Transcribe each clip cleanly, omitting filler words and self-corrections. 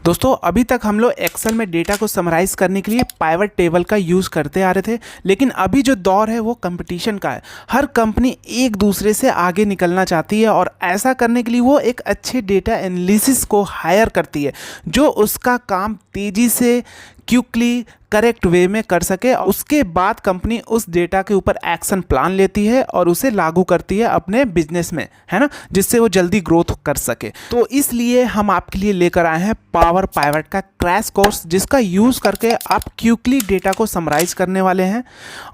दोस्तों अभी तक हम लोग एक्सेल में डेटा को समराइज़ करने के लिए पाइवट टेबल का यूज़ करते आ रहे थे, लेकिन अभी जो दौर है वो कंपटीशन का है। हर कंपनी एक दूसरे से आगे निकलना चाहती है और ऐसा करने के लिए वो एक अच्छे डेटा एनालिसिस को हायर करती है जो उसका काम तेज़ी से क्विकली करेक्ट वे में कर सके। उसके बाद कंपनी उस डेटा के ऊपर एक्शन प्लान लेती है और उसे लागू करती है अपने बिजनेस में, है ना, जिससे वो जल्दी ग्रोथ कर सके। तो इसलिए हम आपके लिए लेकर आए हैं पावर पाइवट का क्रैश कोर्स, जिसका यूज़ करके आप क्विकली डेटा को समराइज करने वाले हैं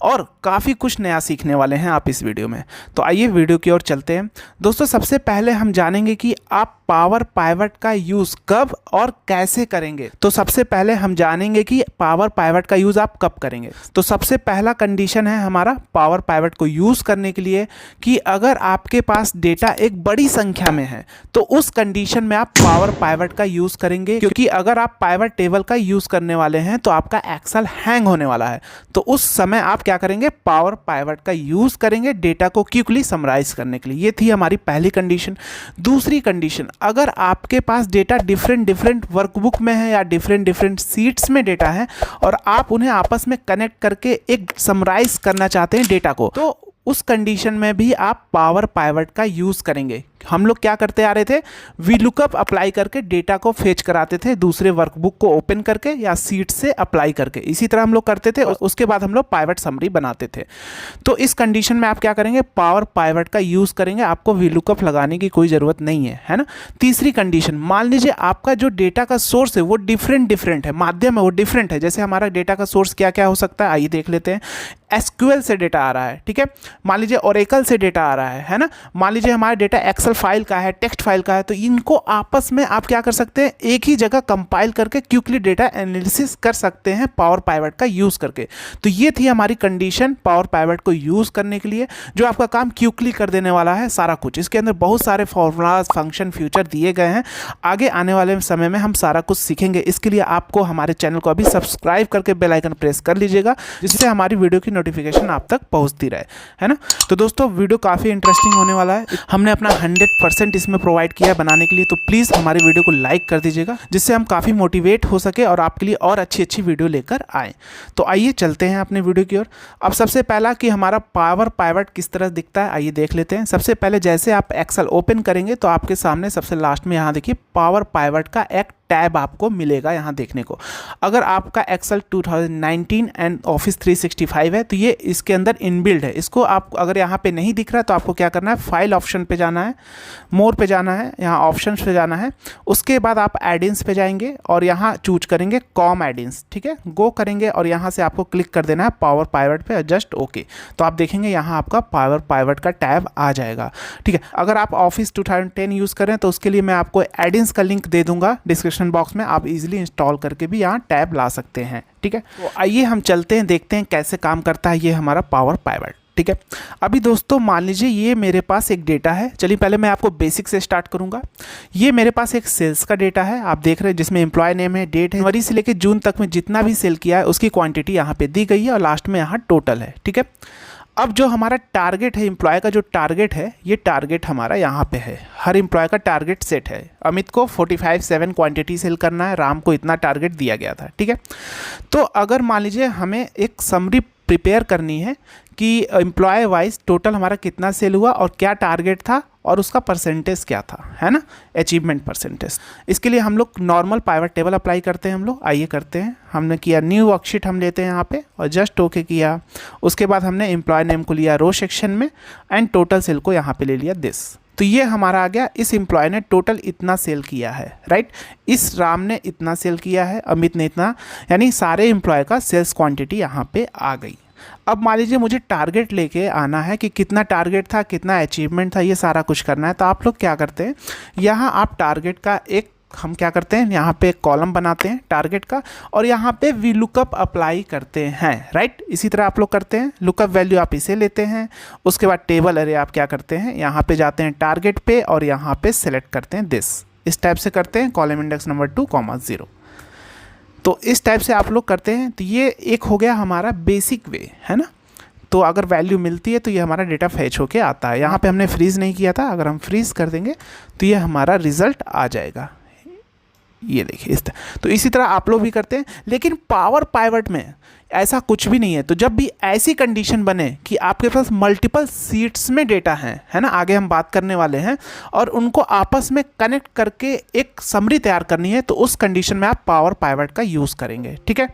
और काफ़ी कुछ नया सीखने वाले हैं आप इस वीडियो में। तो आइए वीडियो की ओर चलते हैं। दोस्तों सबसे पहले हम जानेंगे कि आप पावर पाइवट का यूज़ कब और कैसे करेंगे। तो सबसे पहले हम जानेंगे कि पावर पाइवट का यूज़ आप कब करेंगे। तो सबसे पहला कंडीशन है हमारा पावर पाइवट को यूज़ करने के लिए कि अगर आपके पास डेटा एक बड़ी संख्या में है तो उस कंडीशन में आप पावर पाइवट का यूज़ करेंगे, क्योंकि अगर आप पाइवट टेबल का यूज़ करने वाले हैं तो आपका एक्सेल हैंग होने वाला है। तो उस समय आप क्या करेंगे, पावर पाइवट का यूज़ करेंगे डेटा को क्विकली समराइज करने के लिए। ये थी हमारी पहली कंडीशन। दूसरी कंडीशन, अगर आपके पास डेटा डिफरेंट वर्कबुक में है या डिफरेंट सीट्स में डेटा है और आप उन्हें आपस में कनेक्ट करके एक समराइज करना चाहते हैं डेटा को, तो उस कंडीशन में भी आप पावर पाइवट का यूज़ करेंगे। हम लोग क्या करते आ रहे थे, वी लुकअप अप्लाई करके डेटा को फेच कराते थे दूसरे वर्कबुक को ओपन करके या सीट से अप्लाई करके। इसी तरह हम लोग करते थे। उसके बाद हम लोग पाइवट समरी बनाते थे। तो इस कंडीशन में आप क्या करेंगे, पावर पाइवट का यूज़ करेंगे। आपको वी लुकअप लगाने की कोई ज़रूरत नहीं है ना। तीसरी कंडीशन, मान लीजिए आपका जो डेटा का सोर्स है वो डिफरेंट है, माध्यम है वो डिफरेंट है। जैसे हमारा डेटा का सोर्स क्या क्या हो सकता है, आइए देख लेते हैं। एसक्यूएल से डेटा आ रहा है, ठीक है। मान लीजिए ओरेकल से डेटा आ रहा है ना। मान लीजिए हमारा डेटा एक्सेल फाइल का है, टेक्स्ट फाइल का है। तो इनको आपस में आप क्या कर सकते हैं, एक ही जगह कंपाइल करके क्विकली डेटा एनालिसिस कर सकते हैं पावर पाइवट का यूज़ करके। तो ये थी हमारी कंडीशन पावर पाइवट को यूज़ करने के लिए, जो आपका काम क्विकली कर देने वाला है सारा कुछ। इसके अंदर बहुत सारे फॉर्मूलाज, फंक्शन, फ्यूचर दिए गए हैं। आगे आने वाले समय में हम सारा कुछ सीखेंगे। इसके लिए आपको हमारे चैनल को अभी सब्सक्राइब करके बेल आइकन प्रेस कर लीजिएगा, जिससे हमारी वीडियो की नोटिफिकेशन आप तक पहुंचती रहे, है ना। तो दोस्तों वीडियो काफ़ी इंटरेस्टिंग होने वाला है। हमने अपना 100% इसमें प्रोवाइड किया है बनाने के लिए। तो प्लीज़ हमारी वीडियो को लाइक कर दीजिएगा, जिससे हम काफ़ी मोटिवेट हो सके और आपके लिए और अच्छी वीडियो लेकर आएँ। तो आइए चलते हैं अपने वीडियो की ओर। अब सबसे पहला कि हमारा पावर पाइवट किस तरह दिखता है, आइए देख लेते हैं। सबसे पहले जैसे आप एक्सेल ओपन करेंगे तो आपके सामने सबसे लास्ट में यहाँ देखिए पावर पाइवट का एक टैब आपको मिलेगा यहाँ देखने को। अगर आपका एक्सेल 2019 एंड ऑफिस 365 है तो ये इसके अंदर इनबिल्ड है। इसको आप अगर यहाँ पे नहीं दिख रहा है तो आपको क्या करना है, फाइल ऑप्शन पे जाना है, मोर पे जाना है, यहाँ ऑप्शंस पे जाना है। उसके बाद आप एडिंस पे जाएंगे और यहाँ चूज करेंगे कॉम एडिंस, ठीक है। गो करेंगे और यहाँ से आपको क्लिक कर देना है पावर पाइवट पे, जस्ट ओके। तो आप देखेंगे यहाँ आपका पावर पाइवट का टैब आ जाएगा, ठीक है। अगर आप ऑफिस 2010 यूज़ करें तो उसके लिए मैं आपको एडिंस का लिंक दे दूंगा डिस्क्रिप्शन बॉक्स में। आप इजीली इंस्टॉल करके भी यहाँ टैब ला सकते हैं, ठीक है। तो आइए हम चलते हैं, देखते हैं कैसे काम करता है ये हमारा पावर पाइवट, ठीक है। अभी दोस्तों मान लीजिए ये मेरे पास एक डेटा है। चलिए पहले मैं आपको बेसिक से स्टार्ट करूंगा। ये मेरे पास एक सेल्स का डेटा है, आप देख रहे हैं, जिसमें एम्प्लॉय नेम है, डेट है, जनवरी से लेकर जून तक में जितना भी सेल किया है उसकी क्वांटिटी यहाँ पे दी गई है और लास्ट में यहाँ टोटल है, ठीक है। अब जो हमारा टारगेट है, एम्प्लॉय का जो टारगेट है, ये टारगेट हमारा यहाँ पे है। हर एम्प्लॉय का टारगेट सेट है। अमित को 45/7 क्वांटिटी सेल करना है, राम को इतना टारगेट दिया गया था, ठीक है। तो अगर मान लीजिए हमें एक समरी प्रिपेयर करनी है कि एम्प्लॉय वाइज टोटल हमारा कितना सेल हुआ और क्या टारगेट था और उसका परसेंटेज क्या था, है ना, अचीवमेंट परसेंटेज। इसके लिए हम लोग नॉर्मल पाइवट टेबल अप्लाई करते हैं। हम लोग आइए करते हैं। हमने किया न्यू वर्कशीट हम लेते हैं यहाँ पे और जस्ट ओके किया। उसके बाद हमने एम्प्लॉय नेम को लिया रो सेक्शन में एंड टोटल सेल को यहाँ पे ले लिया दिस। तो ये हमारा आ गया, इस एम्प्लॉय ने टोटल इतना सेल किया है, राइट। इस राम ने इतना सेल किया है, अमित ने इतना, यानी सारे एम्प्लॉय का सेल्स क्वांटिटी यहाँ पे आ गई। अब मान लीजिए मुझे टारगेट लेके आना है कि कितना टारगेट था, कितना अचीवमेंट था, ये सारा कुछ करना है। तो आप लोग क्या करते हैं, यहाँ आप टारगेट का एक हम क्या करते हैं, यहाँ पे एक कॉलम बनाते हैं टारगेट का और यहाँ पे वी लुकअप अप्लाई करते हैं, राइट। इसी तरह आप लोग करते हैं। लुकअप वैल्यू आप इसे लेते हैं। उसके बाद टेबल अरे आप क्या करते हैं, यहाँ पे जाते हैं टारगेट पे और यहाँ पे सेलेक्ट करते हैं दिस। इस टाइप से करते हैं, कॉलम इंडेक्स नंबर 2, 0। तो इस टाइप से आप लोग करते हैं। तो ये एक हो गया हमारा बेसिक वे, है ना। तो अगर वैल्यू मिलती है तो ये हमारा डेटा फैच होके आता है। यहाँ पे हमने फ्रीज़ नहीं किया था, अगर हम फ्रीज़ कर देंगे तो ये हमारा रिजल्ट आ जाएगा। ये देखिए इस तरह। तो इसी तरह आप लोग भी करते हैं, लेकिन पावर पाइवट में ऐसा कुछ भी नहीं है। तो जब भी ऐसी कंडीशन बने कि आपके पास मल्टीपल सीट्स में डेटा है ना, आगे हम बात करने वाले हैं, और उनको आपस में कनेक्ट करके एक समरी तैयार करनी है, तो उस कंडीशन में आप पावर पाइवट का यूज़ करेंगे। ठीक है,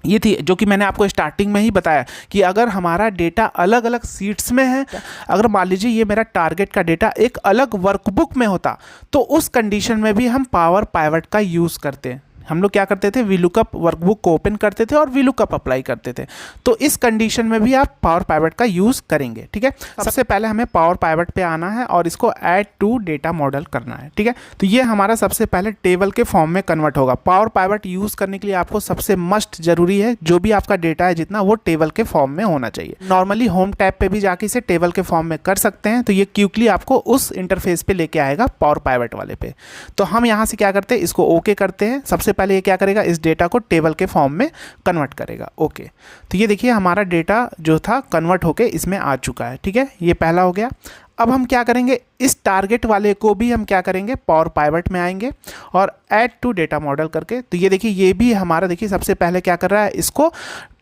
ये थी जो कि मैंने आपको स्टार्टिंग में ही बताया कि अगर हमारा डेटा अलग अलग सीट्स में है, अगर मान लीजिए ये मेरा टारगेट का डेटा एक अलग वर्कबुक में होता, तो उस कंडीशन में भी हम पावर पाइवट का यूज़ करते हैं। हम लोग क्या करते थे, वीलुकअप वर्कबुक को ओपन करते थे और वीलुकअप अप्लाई करते थे। तो इस कंडीशन में भी आप पावर पाइवट का यूज़ करेंगे। ठीक है, सबसे पहले हमें पावर पाइवट पे आना है और इसको ऐड टू डेटा मॉडल करना है। ठीक है, तो ये हमारा सबसे पहले टेबल के फॉर्म में कन्वर्ट होगा। पावर पाइवट यूज़ करने के लिए आपको सबसे मस्ट जरूरी है, जो भी आपका डेटा है जितना, वो टेबल के फॉर्म में होना चाहिए। नॉर्मली होम टैब पे भी जाके इसे टेबल के फॉर्म में कर सकते हैं, तो ये क्विकली आपको उस इंटरफेस पे लेके आएगा पावर पाइवट वाले पे। तो हम यहाँ से क्या करते हैं, इसको ओके करते हैं। सबसे पहले ये क्या करेगा, इस डेटा को टेबल के फॉर्म में कन्वर्ट करेगा। ओके, तो ये देखिए हमारा डेटा जो था कन्वर्ट होके इसमें आ चुका है। ठीक है, ये पहला हो गया। अब हम क्या करेंगे, इस टारगेट वाले को भी हम क्या करेंगे, पावर पाइवट में आएंगे और ऐड टू डेटा मॉडल करके। तो ये देखिए ये भी हमारा, देखिए सबसे पहले क्या कर रहा है, इसको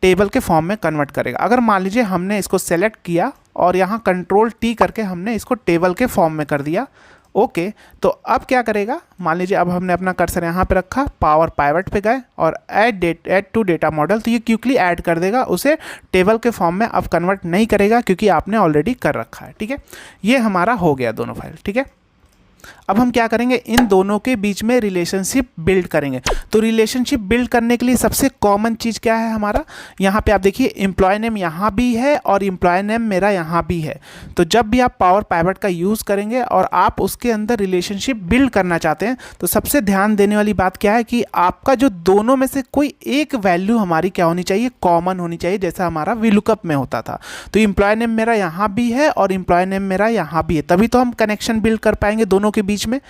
टेबल के फॉर्म में कन्वर्ट करेगा। अगर मान लीजिए हमने इसको सेलेक्ट किया और यहाँ Ctrl+T करके हमने इसको टेबल के फॉर्म में कर दिया। ओके, तो अब क्या करेगा, मान लीजिए अब हमने अपना कर्सर यहाँ पे रखा, पावर पाइवट पे गए और ऐड टू डेटा मॉडल, तो ये क्विकली ऐड कर देगा उसे टेबल के फॉर्म में। अब कन्वर्ट नहीं करेगा क्योंकि आपने ऑलरेडी कर रखा है। ठीक है, ये हमारा हो गया दोनों फाइल। ठीक है, अब हम क्या करेंगे, इन दोनों के बीच में रिलेशनशिप बिल्ड करेंगे। तो रिलेशनशिप बिल्ड करने के लिए सबसे कॉमन चीज़ क्या है हमारा, यहाँ पे आप देखिए एम्प्लॉय नेम यहाँ भी है और एम्प्लॉय नेम मेरा यहाँ भी है। तो जब भी आप पावर पाइवट का यूज़ करेंगे और आप उसके अंदर रिलेशनशिप बिल्ड करना चाहते हैं, तो सबसे ध्यान देने वाली बात क्या है कि आपका जो दोनों में से कोई एक वैल्यू हमारी क्या होनी चाहिए, कॉमन होनी चाहिए, जैसा हमारा वीलुकअप में होता था। तो एम्प्लॉय नेम मेरा यहाँ भी है और एम्प्लॉय नेम मेरा यहाँ भी है, तभी तो हम कनेक्शन बिल्ड कर पाएंगे दोनों के बीच में।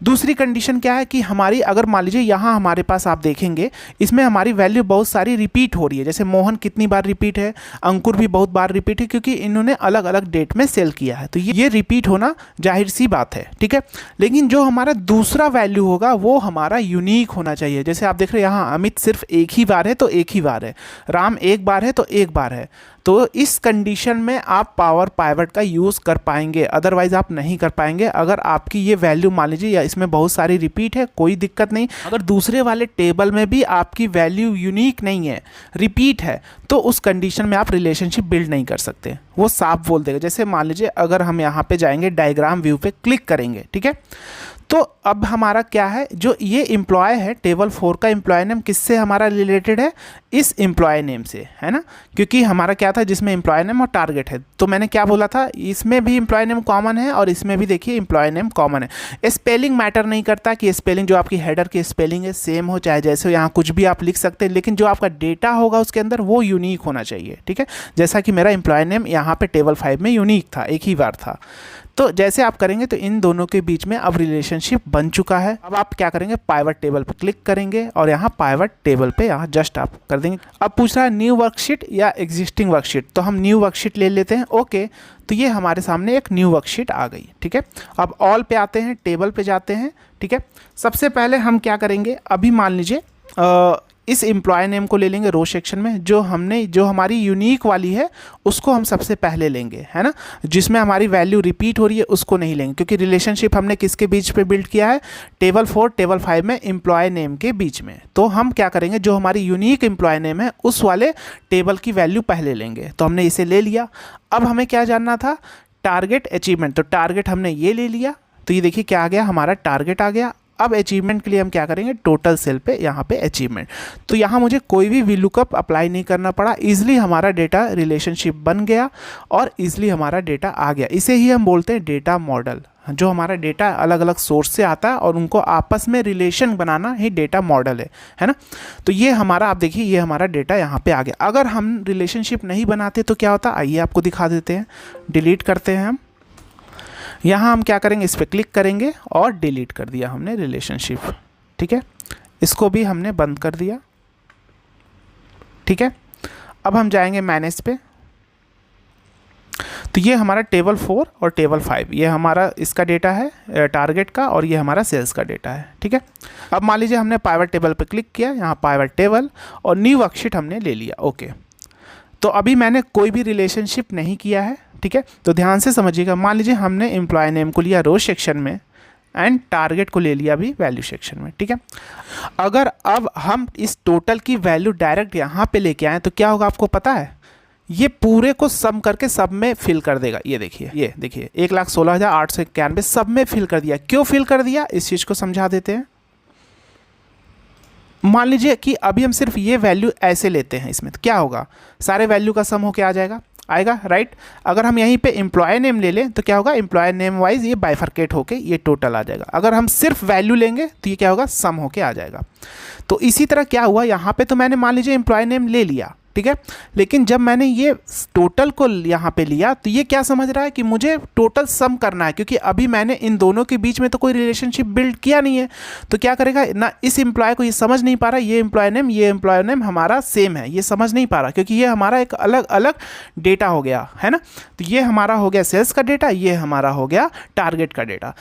दूसरी कंडीशन क्या है कि हमारी, अगर मान लीजिए यहाँ हमारे पास आप देखेंगे इसमें हमारी वैल्यू बहुत सारी रिपीट हो रही है, जैसे मोहन कितनी बार रिपीट है, अंकुर भी बहुत बार रिपीट है, क्योंकि इन्होंने अलग अलग डेट में सेल किया है, तो ये रिपीट होना जाहिर सी बात है। ठीक है, लेकिन जो हमारा दूसरा वैल्यू होगा वो हमारा यूनिक होना चाहिए। जैसे आप देख रहे हैं यहाँ अमित सिर्फ एक ही बार है तो एक ही बार है, राम एक बार है तो एक बार है। तो इस कंडीशन में आप पावर पाइवट का यूज़ कर पाएंगे, अदरवाइज आप नहीं कर पाएंगे। अगर आपकी ये वैल्यू मान लीजिए या इसमें बहुत सारी रिपीट है, कोई दिक्कत नहीं। अगर दूसरे वाले टेबल में भी आपकी वैल्यू यूनिक नहीं है, रिपीट है, तो उस कंडीशन में आप रिलेशनशिप बिल्ड नहीं कर सकते, वो साफ बोल देगा। जैसे मान लीजिए अगर हम यहाँ पे जाएंगे, डायग्राम व्यू पे क्लिक करेंगे, ठीक है, तो अब हमारा क्या है, जो ये एम्प्लॉय है टेबल 4 का एम्प्लॉय नेम किससे हमारा रिलेटेड है, इस एम्प्लॉय नेम से, है ना, क्योंकि हमारा क्या था, जिसमें एम्प्लॉय नेम और टारगेट है। तो मैंने क्या बोला था, इसमें भी एम्प्लॉय नेम कॉमन है और इसमें भी देखिए एम्प्लॉय नेम कॉमन है। स्पेलिंग मैटर नहीं करता कि स्पेलिंग जो आपकी हेडर की स्पेलिंग है सेम हो, चाहे जैसे यहाँ कुछ भी आप लिख सकते हैं, लेकिन जो आपका डेटा होगा उसके अंदर वो यूनिक होना चाहिए। ठीक है, जैसा कि मेरा एम्प्लॉय नेम यहाँ पे टेबल 5 में यूनिक था, एक ही बार था। तो जैसे आप करेंगे तो इन दोनों के बीच में अब रिलेशनशिप बन चुका है। अब आप क्या करेंगे, पाइवट टेबल पर क्लिक करेंगे और यहाँ पाइवट टेबल पे यहाँ जस्ट आप कर देंगे। अब पूछ रहा है न्यू वर्कशीट या एग्जिस्टिंग वर्कशीट, तो हम न्यू वर्कशीट ले लेते हैं। ओके, तो ये हमारे सामने एक न्यू वर्कशीट आ गई। ठीक है, अब ऑल पे आते हैं, टेबल पे जाते हैं। ठीक है, सबसे पहले हम क्या करेंगे, अभी मान लीजिए इस एम्प्लॉय नेम को ले लेंगे रो सेक्शन में, जो हमारी यूनिक वाली है उसको हम सबसे पहले लेंगे, है ना, जिसमें हमारी वैल्यू रिपीट हो रही है उसको नहीं लेंगे, क्योंकि रिलेशनशिप हमने किसके बीच पे बिल्ड किया है, टेबल 4 टेबल 5 में एम्प्लॉय नेम के बीच में। तो हम क्या करेंगे, जो हमारी यूनिक एम्प्लॉय नेम है उस वाले टेबल की वैल्यू पहले लेंगे। तो हमने इसे ले लिया। अब हमें क्या जानना था, टारगेट अचीवमेंट, तो टारगेट हमने ये ले लिया। तो ये देखिए क्या आ गया, हमारा टारगेट आ गया। अब अचीवमेंट के लिए हम क्या करेंगे, टोटल सेल पे यहाँ पे अचीवमेंट, तो यहाँ मुझे कोई भी वीलुकअप अप्लाई नहीं करना पड़ा, इजीली हमारा डेटा रिलेशनशिप बन गया और इजीली हमारा डेटा आ गया। इसे ही हम बोलते हैं डेटा मॉडल। जो हमारा डेटा अलग अलग सोर्स से आता है और उनको आपस में रिलेशन बनाना ही डेटा मॉडल है ना। तो ये हमारा, आप देखिए ये हमारा डेटा यहाँ पे आ गया। अगर हम रिलेशनशिप नहीं बनाते तो क्या होता, आइए आपको दिखा देते हैं। डिलीट करते हैं हम, यहाँ हम क्या करेंगे, इस पर क्लिक करेंगे और डिलीट कर दिया हमने रिलेशनशिप। ठीक है, इसको भी हमने बंद कर दिया। ठीक है, अब हम जाएंगे मैनेज पे। तो ये हमारा टेबल 4 और टेबल 5, ये हमारा इसका डेटा है टारगेट का, और ये हमारा सेल्स का डेटा है। ठीक है, अब मान लीजिए हमने पाइवट टेबल पर क्लिक किया, यहाँ पाइवट टेबल और न्यू वर्कशीट हमने ले लिया। ओके, तो अभी मैंने कोई भी रिलेशनशिप नहीं किया है। ठीक है, तो ध्यान से समझिएगा। मान लीजिए हमने एम्प्लॉय नेम को लिया रो सेक्शन में एंड टारगेट को ले लिया अभी वैल्यू सेक्शन में। ठीक है, अगर अब हम इस टोटल की वैल्यू डायरेक्ट यहाँ पे लेके आए तो क्या होगा आपको पता है? ये पूरे को सम करके सब में फिल कर देगा। ये देखिए 1,16,891 सब में फिल कर दिया। क्यों फिल कर दिया, इस चीज़ को समझा देते हैं। मान लीजिए कि अभी हम सिर्फ ये वैल्यू ऐसे लेते हैं इसमें, तो क्या होगा? सारे वैल्यू का सम होके आ जाएगा, राइट। अगर हम यहीं पे एम्प्लॉय नेम ले लें तो क्या होगा? एम्प्लॉय नेम वाइज ये बाइफरकेट होके ये टोटल आ जाएगा। अगर हम सिर्फ वैल्यू लेंगे तो ये क्या होगा? सम होके आ जाएगा। तो इसी तरह क्या हुआ यहाँ पे, तो मैंने मान लीजिए एम्प्लॉय नेम ले लिया, ठीक है, लेकिन जब मैंने ये टोटल को यहाँ पे लिया तो ये क्या समझ रहा है कि मुझे टोटल सम करना है, क्योंकि अभी मैंने इन दोनों के बीच में तो कोई रिलेशनशिप बिल्ड किया नहीं है। तो क्या करेगा ना, इस एम्प्लॉय को ये समझ नहीं पा रहा ये एम्प्लॉय नेम हमारा सेम है, ये समझ नहीं पा रहा, क्योंकि ये हमारा एक अलग अलग डेटा हो गया है ना। तो ये हमारा हो गया सेल्स का डेटा, ये हमारा हो गया टारगेट का डेटा।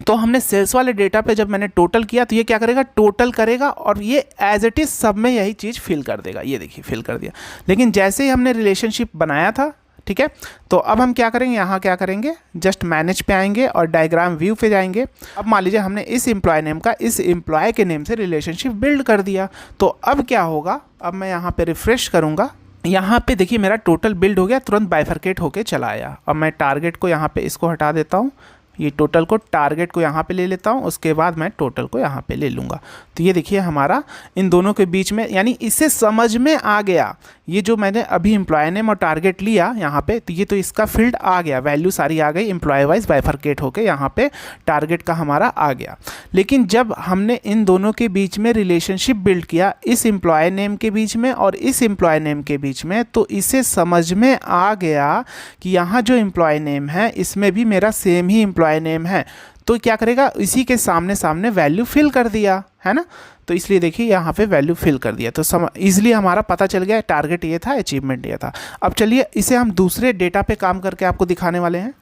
तो हमने सेल्स वाले डेटा पे जब मैंने टोटल किया तो ये क्या करेगा? टोटल करेगा और ये एज इट इज़ सब में यही चीज़ फिल कर देगा। ये देखिए फिल कर दिया। लेकिन जैसे ही हमने रिलेशनशिप बनाया था, ठीक है, तो अब हम क्या करेंगे, यहाँ क्या करेंगे, जस्ट मैनेज पे आएंगे और डायग्राम व्यू पे जाएंगे। अब मान लीजिए हमने इस एम्प्लॉय नेम का इस एम्प्लॉय के नेम से रिलेशनशिप बिल्ड कर दिया। तो अब क्या होगा, अब मैं यहाँ पे रिफ्रेश करूँगा, यहाँ पे देखिए मेरा टोटल बिल्ड हो गया, तुरंत बाइफरकेट होके चला आया। अब मैं टारगेट को यहाँ पे इसको हटा देता हूँ, ये टोटल को टारगेट को यहाँ पे ले लेता हूँ, उसके बाद मैं टोटल को यहाँ पे ले लूँगा। तो ये देखिए हमारा इन दोनों के बीच में, यानी इससे समझ में आ गया, ये जो मैंने अभी एम्प्लॉय नेम और टारगेट लिया यहाँ पे, तो ये तो इसका फील्ड आ गया, वैल्यू सारी आ गई, एम्प्लॉय वाइज बाइफरकेट होके यहाँ पे टारगेट का हमारा आ गया। लेकिन जब हमने इन दोनों के बीच में रिलेशनशिप बिल्ड किया, इस एम्प्लॉय नेम के बीच में और इस एम्प्लॉय नेम के बीच में, तो इसे समझ में आ गया कि यहाँ जो एम्प्लॉय नेम है इसमें भी मेरा सेम ही एम्प्लॉय नेम है। तो क्या करेगा, इसी के सामने सामने वैल्यू फिल कर दिया है ना। तो इसलिए देखिए यहाँ पे वैल्यू फिल कर दिया, तो इजीली हमारा पता चल गया टारगेट ये था, अचीवमेंट ये था। अब चलिए इसे हम दूसरे डेटा पे काम करके आपको दिखाने वाले हैं।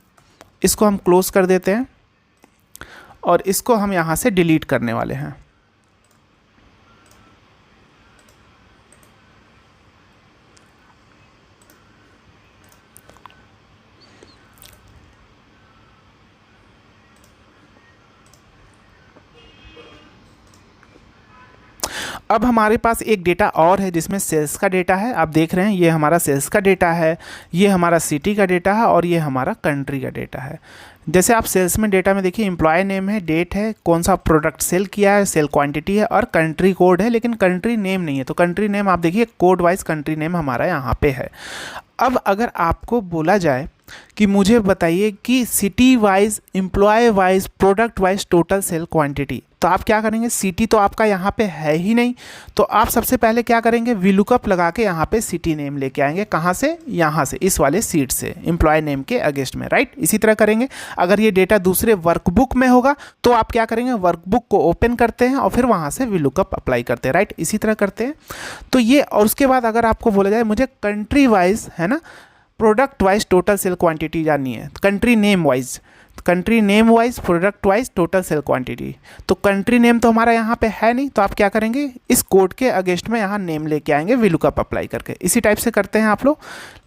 इसको हम क्लोज कर देते हैं और इसको हम यहाँ से डिलीट करने वाले हैं। अब हमारे पास एक डेटा और है जिसमें सेल्स का डेटा है। आप देख रहे हैं ये हमारा सेल्स का डेटा है, ये हमारा सिटी का डेटा है और ये हमारा कंट्री का डेटा है। जैसे आप सेल्स में डेटा में देखिए एम्प्लॉय नेम है, डेट है, कौन सा प्रोडक्ट सेल किया है, सेल क्वांटिटी है और कंट्री कोड है, लेकिन कंट्री नेम नहीं है। तो कंट्री नेम आप देखिए कोड वाइज कंट्री नेम हमारा यहाँ पे है। अब अगर आपको बोला जाए कि मुझे बताइए कि city wise, employ wise, product wise total sale quantity, तो आप क्या करेंगे? सिटी तो आपका यहाँ पे है ही नहीं, तो आप सबसे पहले क्या करेंगे? वीलुकअप लगा के यहाँ पे सिटी नेम लेके आएंगे। कहाँ से? यहाँ से, इस वाले सीट से, एम्प्लॉय नेम के अगेंस्ट में, राइट। इसी तरह करेंगे। अगर ये डेटा दूसरे वर्कबुक में होगा तो आप क्या करेंगे? वर्कबुक को ओपन करते हैं और फिर वहाँ से वीलुकअप अप्लाई करते हैं, राइट। इसी तरह करते हैं। तो ये, और उसके बाद अगर आपको बोला जाए मुझे कंट्री वाइज, है ना, product wise total sale quantity जाननी है, country name wise, country name wise, product wise total sale quantity, तो कंट्री नेम तो हमारा यहाँ पे है नहीं, तो आप क्या करेंगे? इस कोड के अगेंस्ट में यहाँ नेम लेके आएंगे वीलुकअप अप्लाई करके। इसी टाइप से करते हैं आप लोग।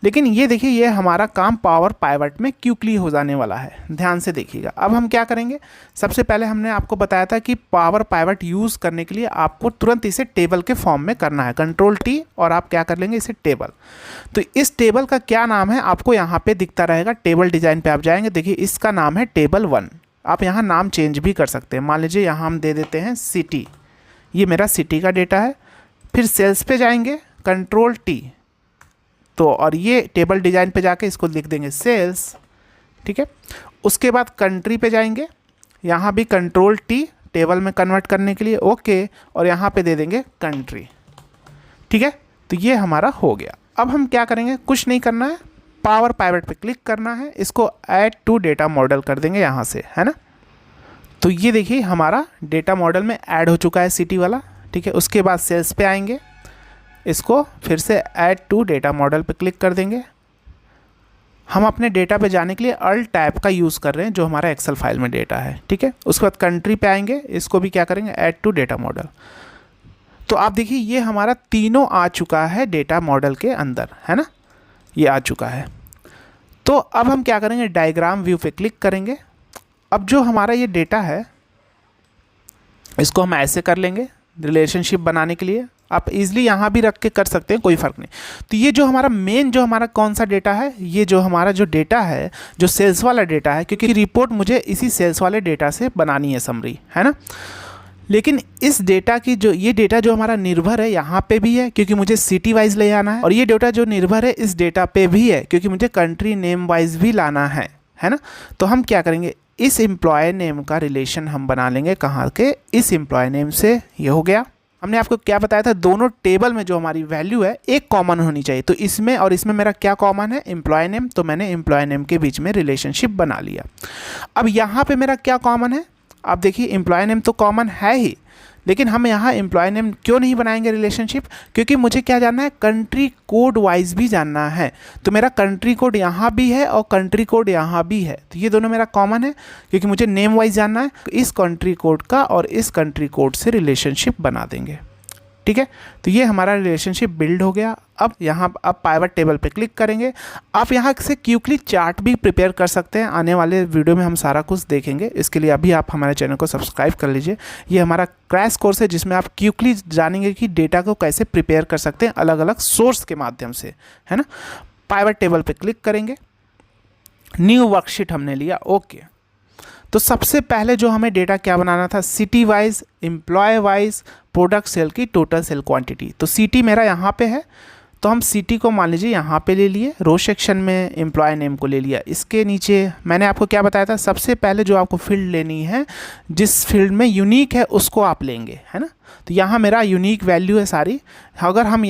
लेकिन ये देखिए ये हमारा काम पावर पाइवट में क्विकली हो जाने वाला है, ध्यान से देखिएगा। अब हम क्या करेंगे? सबसे पहले हमने आपको बताया था कि पावर पाइवट यूज़ करने के लिए आपको तुरंत इसे टेबल के फॉर्म में करना है, Ctrl+T, और आप क्या कर लेंगे? इसे टेबल। तो इस टेबल का क्या नाम है आपको यहाँ पे दिखता रहेगा, टेबल डिज़ाइन पे आप जाएंगे, देखिए इसका नाम है टेबल 1। आप यहाँ नाम चेंज भी कर सकते हैं। मान लीजिए यहाँ हम दे देते हैं सिटी, ये मेरा सिटी का डेटा है। फिर सेल्स पे जाएंगे, Ctrl+T, तो और ये टेबल डिज़ाइन पे जाके इसको लिख देंगे सेल्स, ठीक है। उसके बाद कंट्री पे जाएंगे, यहाँ भी Ctrl+T टेबल में कन्वर्ट करने के लिए, ओके, और यहाँ पे दे देंगे कंट्री, ठीक है। तो ये हमारा हो गया। अब हम क्या करेंगे? कुछ नहीं करना है, पावर पाइवट पे क्लिक करना है, इसको ऐड टू डेटा मॉडल कर देंगे यहाँ से, है ना। तो ये देखिए हमारा डेटा मॉडल में ऐड हो चुका है सिटी वाला, ठीक है। उसके बाद सेल्स पे आएंगे, इसको फिर से ऐड टू डेटा मॉडल पे क्लिक कर देंगे, हम अपने डेटा पे जाने के लिए अल्ट टैब का यूज़ कर रहे हैं जो हमारा एक्सेल फाइल में डेटा है, ठीक है। उसके बाद कंट्री पे आएंगे, इसको भी क्या करेंगे, ऐड टू डेटा मॉडल। तो आप देखिए ये हमारा तीनों आ चुका है डेटा मॉडल के अंदर, है ना, ये आ चुका है। तो अब हम क्या करेंगे, डायग्राम व्यू पे क्लिक करेंगे। अब जो हमारा ये डेटा है इसको हम ऐसे कर लेंगे रिलेशनशिप बनाने के लिए। आप इजीली यहाँ भी रख के कर सकते हैं, कोई फ़र्क नहीं। तो ये जो हमारा मेन जो हमारा कौन सा डेटा है, ये जो हमारा जो डेटा है जो सेल्स वाला डेटा है, क्योंकि रिपोर्ट मुझे इसी सेल्स वाले डेटा से बनानी है समरी, है ना। लेकिन इस डेटा की जो ये डेटा जो हमारा निर्भर है यहाँ पे भी है क्योंकि मुझे सिटी वाइज ले आना है, और ये डेटा जो निर्भर है इस डेटा पे भी है क्योंकि मुझे कंट्री नेम वाइज भी लाना है ना। तो हम क्या करेंगे, इस एम्प्लॉय नेम का रिलेशन हम बना लेंगे कहाँ के, इस एम्प्लॉय नेम से। ये हो गया। हमने आपको क्या बताया था, दोनों टेबल में जो हमारी वैल्यू है एक कॉमन होनी चाहिए। तो इसमें और इसमें मेरा क्या कॉमन है, एम्प्लॉय नेम। तो मैंने एम्प्लॉय नेम के बीच में रिलेशनशिप बना लिया। अब यहाँ पे मेरा क्या कॉमन है, आप देखिए एम्प्लॉय नेम तो कॉमन है ही, लेकिन हम यहाँ एम्प्लॉय नेम क्यों नहीं बनाएंगे रिलेशनशिप, क्योंकि मुझे क्या जानना है, कंट्री कोड वाइज भी जानना है। तो मेरा कंट्री कोड यहाँ भी है और कंट्री कोड यहाँ भी है, तो ये दोनों मेरा कॉमन है क्योंकि मुझे नेम वाइज जानना है। इस कंट्री कोड का और इस कंट्री कोड से रिलेशनशिप बना देंगे, ठीक है। तो ये हमारा रिलेशनशिप बिल्ड हो गया। अब यहाँ आप पाइवट टेबल पे क्लिक करेंगे। आप यहाँ से क्विकली चार्ट भी प्रिपेयर कर सकते हैं, आने वाले वीडियो में हम सारा कुछ देखेंगे। इसके लिए अभी आप हमारे चैनल को सब्सक्राइब कर लीजिए। ये हमारा क्रैश कोर्स है जिसमें आप क्विकली जानेंगे कि डेटा को कैसे प्रिपेयर कर सकते हैं अलग अलग सोर्स के माध्यम से, है ना। पाइवट टेबल पर क्लिक करेंगे, न्यू वर्कशीट हमने लिया, ओके। तो सबसे पहले जो हमें डेटा क्या बनाना था, city wise, employ wise, product sale की टोटल सेल क्वांटिटी। तो सिटी मेरा यहाँ पे है, तो हम सिटी को मान लीजिए यहाँ पे ले लिए, रो सेक्शन में एम्प्लॉय नेम को ले लिया। इसके नीचे मैंने आपको क्या बताया था, सबसे पहले जो आपको फील्ड लेनी है, जिस फील्ड में यूनिक है उसको आप लेंगे, है ना। तो यहाँ मेरा यूनिक वैल्यू है सारी। अगर हम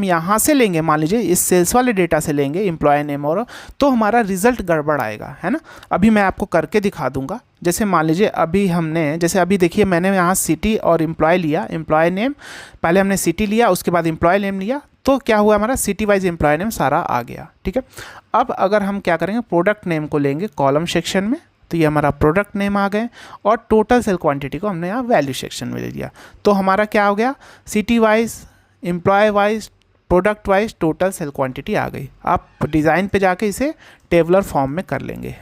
यहाँ से लेंगे, मान लीजिए इस सेल्स वाले डेटा से लेंगे एम्प्लॉय नेम, और तो हमारा रिजल्ट गड़बड़ आएगा, है ना। अभी मैं आपको करके दिखा दूंगा। जैसे मान लीजिए अभी देखिए मैंने यहाँ सिटी और एम्प्लॉय लिया, एम्प्लॉय नेम पहले हमने सिटी लिया, उसके बाद एम्प्लॉय नेम लिया, तो क्या हुआ, हमारा सिटी वाइज एम्प्लॉय नेम सारा आ गया, ठीक है। अब अगर हम क्या करेंगे, प्रोडक्ट नेम को लेंगे कॉलम सेक्शन में, तो ये हमारा प्रोडक्ट नेम आ गए, और टोटल सेल क्वांटिटी को हमने यहाँ वैल्यू सेक्शन में ले लिया। तो हमारा क्या हो गया, city wise, employ wise, product wise total sale quantity आ गई। आप डिज़ाइन पे जाके इसे टेबलर फॉर्म में कर लेंगे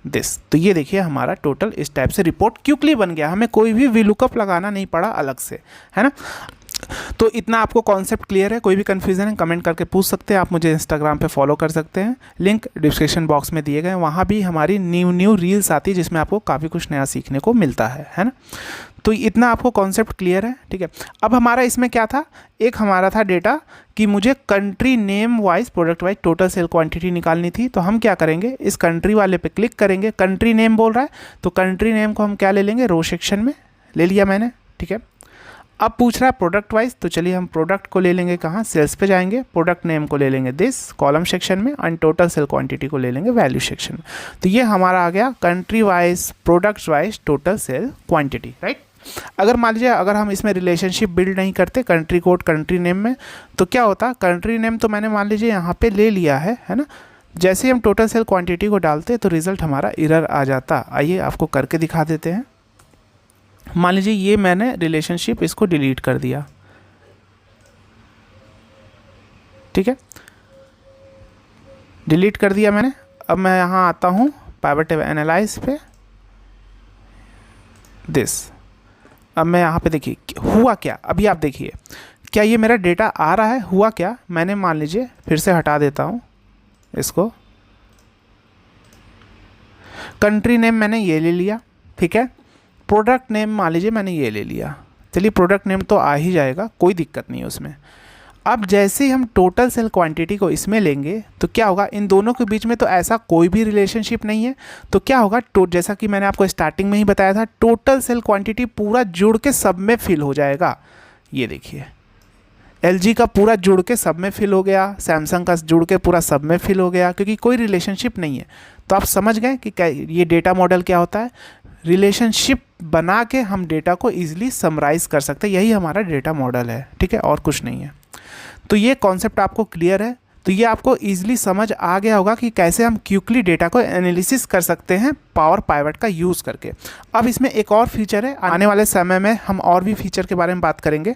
दिस। तो ये देखिए हमारा टोटल इस टाइप से रिपोर्ट क्विकली बन गया, हमें कोई भी वीलुकअप लगाना नहीं पड़ा अलग से, है ना। तो इतना आपको कॉन्सेप्ट क्लियर है, कोई भी कन्फ्यूज़न है कमेंट करके पूछ सकते हैं। आप मुझे इंस्टाग्राम पे फॉलो कर सकते हैं, लिंक डिस्क्रिप्शन बॉक्स में दिए गए हैं। वहाँ भी हमारी न्यू रील्स आती है जिसमें आपको काफ़ी कुछ नया सीखने को मिलता है ना। तो इतना आपको कॉन्सेप्ट क्लियर है, ठीक है। अब हमारा इसमें क्या था, एक हमारा था डेटा कि मुझे country name wise, product wise total sale quantity निकालनी थी। तो हम क्या करेंगे, इस कंट्री वाले पे क्लिक करेंगे, कंट्री नेम बोल रहा है तो कंट्री नेम को हम क्या ले लेंगे, रो सेक्शन में ले लिया मैंने, ठीक है। अब पूछ रहा है प्रोडक्ट वाइज, तो चलिए हम प्रोडक्ट को ले लेंगे कहाँ, सेल्स पे जाएंगे, प्रोडक्ट नेम को ले लेंगे दिस कॉलम सेक्शन में, एंड टोटल सेल क्वांटिटी को ले लेंगे वैल्यू सेक्शन में। तो ये हमारा आ गया country wise, product wise total sale quantity, right. अगर मान लीजिए अगर हम इसमें रिलेशनशिप बिल्ड नहीं करते कंट्री कोड कंट्री नेम में, तो क्या होता, कंट्री नेम तो मैंने मान लीजिए यहाँ पे ले लिया है ना। जैसे ही हम टोटल सेल क्वांटिटी को डालते तो रिजल्ट हमारा एरर आ जाता। आइए आपको करके दिखा देते हैं। मान लीजिए ये मैंने रिलेशनशिप इसको डिलीट कर दिया, ठीक है, डिलीट कर दिया मैंने। अब मैं यहाँ आता हूँ पाइवट टेबल एनालाइज पे दिस। अब मैं यहाँ पे देखिए हुआ क्या, अभी आप देखिए क्या ये मेरा डेटा आ रहा है, हुआ क्या, मैंने मान लीजिए फिर से हटा देता हूँ इसको, कंट्री नेम मैंने ये ले लिया, ठीक है, प्रोडक्ट नेम मान लीजिए मैंने ये ले लिया। चलिए प्रोडक्ट नेम तो आ ही जाएगा, कोई दिक्कत नहीं है उसमें। अब जैसे ही हम टोटल सेल क्वांटिटी को इसमें लेंगे तो क्या होगा, इन दोनों के बीच में तो ऐसा कोई भी रिलेशनशिप नहीं है। तो क्या होगा, जैसा कि मैंने आपको स्टार्टिंग में ही बताया था, टोटल सेल क्वांटिटी पूरा जुड़ के सब में फिल हो जाएगा। ये देखिए LG का पूरा जुड़ के सब में फिल हो गया, सैमसंग का जुड़ के पूरा सब में फिल हो गया, क्योंकि कोई रिलेशनशिप नहीं है। तो आप समझ गए कि ये डेटा मॉडल क्या होता है, रिलेशनशिप बना के हम डेटा को ईजिली समराइज़ कर सकते हैं, यही हमारा डेटा मॉडल है, ठीक है, और कुछ नहीं है। तो ये कॉन्सेप्ट आपको क्लियर है। तो ये आपको ईजिली समझ आ गया होगा कि कैसे हम क्विकली डेटा को एनालिसिस कर सकते हैं पावर पाइवट का यूज़ करके। अब इसमें एक और फीचर है, आने वाले समय में हम और भी फीचर के बारे में बात करेंगे।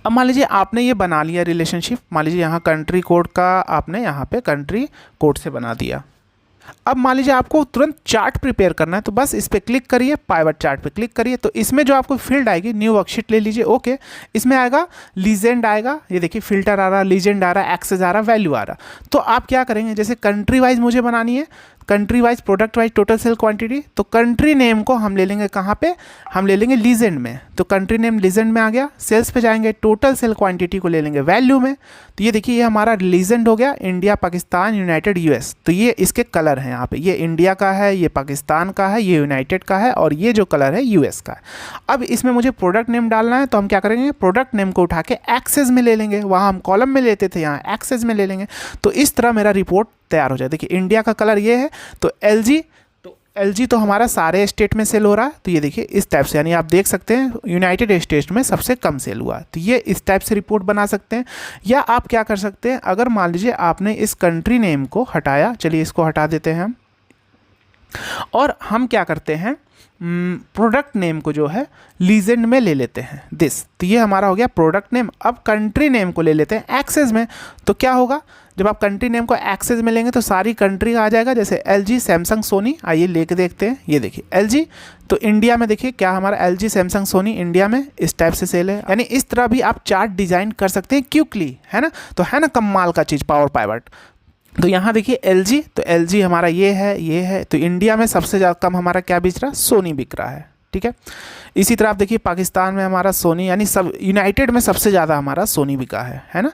अब मान लीजिए आपने ये बना लिया रिलेशनशिप, मान लीजिए यहाँ कंट्री कोड का आपने यहाँ पे कंट्री कोड से बना दिया। अब मान लीजिए आपको तुरंत चार्ट प्रिपेयर करना है, तो बस इस पर क्लिक करिए, पाइवट चार्ट पे क्लिक करिए। तो इसमें जो आपको फील्ड आएगी, न्यू वर्कशीट ले लीजिए, ओके। इसमें आएगा लीजेंड आएगा, ये देखिए फिल्टर आ रहा, लीजेंड आ रहा, एक्सेस आ रहा, वैल्यू आ रहा। तो आप क्या करेंगे, जैसे कंट्री वाइज मुझे बनानी है, country wise, product wise, total sale quantity, तो कंट्री नेम को हम ले लेंगे कहाँ पे, हम ले लेंगे लीजेंड में। तो कंट्री नेम लीजेंड में आ गया, सेल्स पे जाएंगे, टोटल सेल क्वांटिटी को ले लेंगे वैल्यू में। तो ये देखिए ये हमारा लीजेंड हो गया, इंडिया, पाकिस्तान, यूनाइटेड, यूएस। तो ये इसके कलर हैं यहाँ पे, ये इंडिया का है, ये पाकिस्तान का है, ये यूनाइटेड का है, और ये जो कलर है यूएस का है। अब इसमें मुझे प्रोडक्ट नेम डालना है, तो हम क्या करेंगे, प्रोडक्ट नेम को उठा के एक्सेस में ले लेंगे, वहाँ हम कॉलम में लेते थे, यहाँ एक्सेस में ले लेंगे। तो इस तरह मेरा रिपोर्ट तैयार हो जाए। देखिए इंडिया का कलर ये है, तो एलजी तो हमारा सारे स्टेट में सेल हो रहा है, तो ये देखिए इस टाइप से, यानी आप देख सकते हैं यूनाइटेड स्टेट्स में सबसे कम सेल हुआ। तो ये इस टाइप से रिपोर्ट बना सकते हैं। या आप क्या कर सकते हैं, अगर मान लीजिए आपने इस कंट्री नेम को हटाया, चलिए इसको हटा देते हैं हम, और हम क्या करते हैं, प्रोडक्ट नेम को जो है लीजेंड में ले लेते हैं दिस। तो ये हमारा हो गया प्रोडक्ट नेम। अब कंट्री नेम को ले लेते हैं एक्सेस में। तो क्या होगा, जब आप कंट्री नेम को एक्सेस में लेंगे तो सारी कंट्री आ जाएगा, जैसे एलजी, सैमसंग, सोनी। आइए लेके देखते हैं, ये देखिए एलजी, तो इंडिया में देखिए क्या हमारा एलजी, सैमसंग, सोनी इंडिया में इस टाइप से सेल है। यानी इस तरह भी आप चार्ट डिजाइन कर सकते हैं क्विकली, है ना। तो है ना कमाल का चीज़ पावर पाइवट। तो यहाँ देखिए एलजी, तो एलजी हमारा ये है, तो इंडिया में सबसे ज़्यादा कम हमारा क्या बिक रहा है, सोनी बिक रहा है, ठीक है। इसी तरह आप देखिए पाकिस्तान में हमारा सोनी, यानी सब यूनाइटेड में सबसे ज़्यादा हमारा सोनी बिका है ना।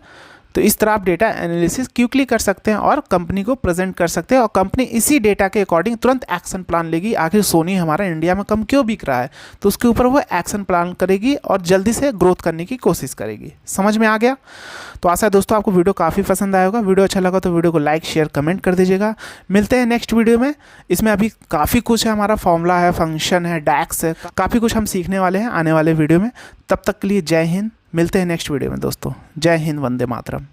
तो इस तरह आप डेटा एनालिसिस क्विकली कर सकते हैं और कंपनी को प्रेजेंट कर सकते हैं, और कंपनी इसी डेटा के अकॉर्डिंग तुरंत एक्शन प्लान लेगी। आखिर सोनी हमारा इंडिया में कम क्यों बिक रहा है, तो उसके ऊपर वो एक्शन प्लान करेगी और जल्दी से ग्रोथ करने की कोशिश करेगी। समझ में आ गया। तो आशा है दोस्तों आपको वीडियो काफ़ी पसंद आया होगा। वीडियो अच्छा लगा तो वीडियो को लाइक, शेयर, कमेंट कर दीजिएगा। मिलते हैं नेक्स्ट वीडियो में। इसमें अभी काफ़ी कुछ है, हमारा फॉर्मूला है, फंक्शन है, डैक्स है, काफ़ी कुछ हम सीखने वाले हैं आने वाले वीडियो में। तब तक के लिए जय हिंद। मिलते हैं नेक्स्ट वीडियो में दोस्तों। जय हिंद, वंदे मातरम।